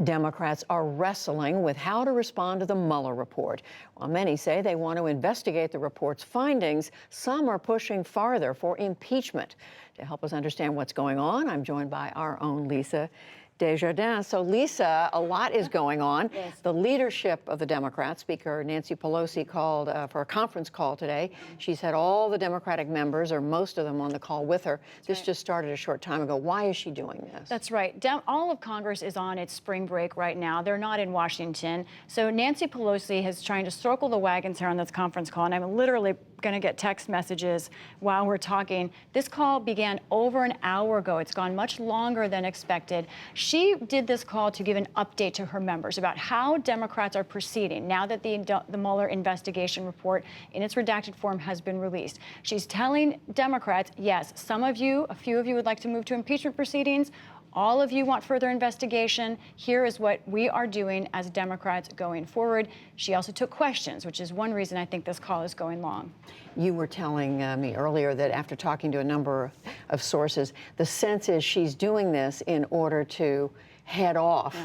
Democrats are wrestling with how to respond to the Mueller report. While many say they want to investigate the report's findings, some are pushing farther for impeachment. To help us understand what's going on, I'm joined by our own Lisa Desjardins. So, Lisa, a lot is going on. Yes. The leadership of the Democrats, Speaker Nancy Pelosi, called for a conference call today. She's had all the Democratic members, or most of them, on the call with her. This just started a short time ago. Why is she doing this? That's right. All of Congress is on its spring break right now. They're not in Washington. So Nancy Pelosi is trying to circle the wagons here on this conference call, and I'm literally going to get text messages while we're talking. This call began over an hour ago. It's gone much longer than expected. She did this call to give an update to her members about how Democrats are proceeding now that the Mueller investigation report in its redacted form has been released. She's telling Democrats, yes, a few of you would like to move to impeachment proceedings. All of you want further investigation. Here is what we are doing as Democrats going forward. She also took questions, which is one reason I think this call is going long. You were telling me earlier that after talking to a number of sources, the sense is she's doing this in order to head off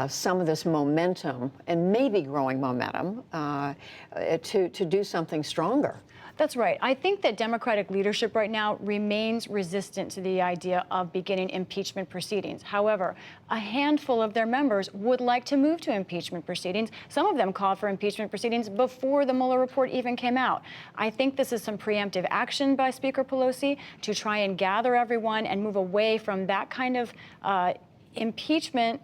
some of this momentum, and maybe growing momentum, to do something stronger. That's right. I think that Democratic leadership right now remains resistant to the idea of beginning impeachment proceedings. However, a handful of their members would like to move to impeachment proceedings. Some of them called for impeachment proceedings before the Mueller report even came out. I think this is some preemptive action by Speaker Pelosi to try and gather everyone and move away from that kind of impeachment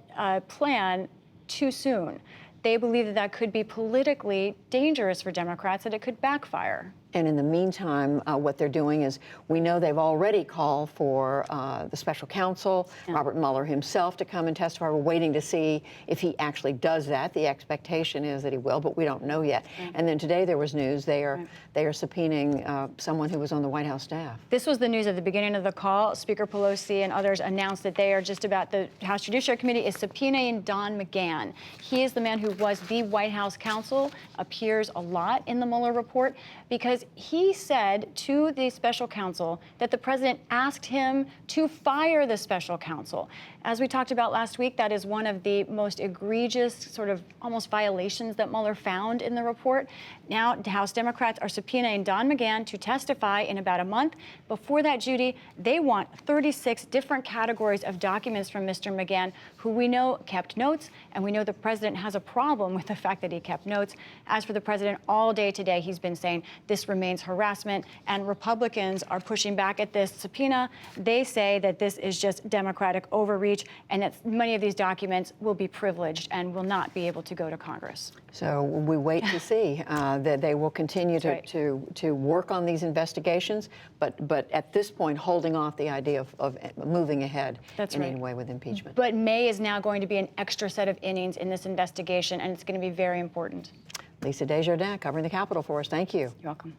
plan too soon. They believe that that could be politically dangerous for Democrats, that it could backfire. And in the meantime, what they're doing is, we know they've already called for the special counsel, Robert Mueller himself, to come and testify. We're waiting to see if he actually does that. The expectation is that he will, but we don't know yet. And then today there was news. They are subpoenaing someone who was on the White House staff. This was the news at the beginning of the call. Speaker Pelosi and others announced that they are the House Judiciary Committee is subpoenaing Don McGahn. He is the man who was the White House counsel, appears a lot in the Mueller report, because he said to the special counsel that the president asked him to fire the special counsel. As we talked about last week, that is one of the most egregious sort of almost violations that Mueller found in the report. Now, House Democrats are subpoenaing Don McGahn to testify in about a month. Before that, Judy, they want 36 different categories of documents from Mr. McGahn, who we know kept notes, and we know the president has a problem with the fact that he kept notes. As for the president, all day today, he's been saying this remains harassment, and Republicans are pushing back at this subpoena. They say that this is just Democratic overreach, and that many of these documents will be privileged and will not be able to go to Congress. So we wait to see that they will continue to work on these investigations, but at this point holding off the idea of moving ahead in any way with impeachment. But May is now going to be an extra set of innings in this investigation, and it's going to be very important. Lisa Desjardins covering the Capitol for us. Thank you. You're welcome.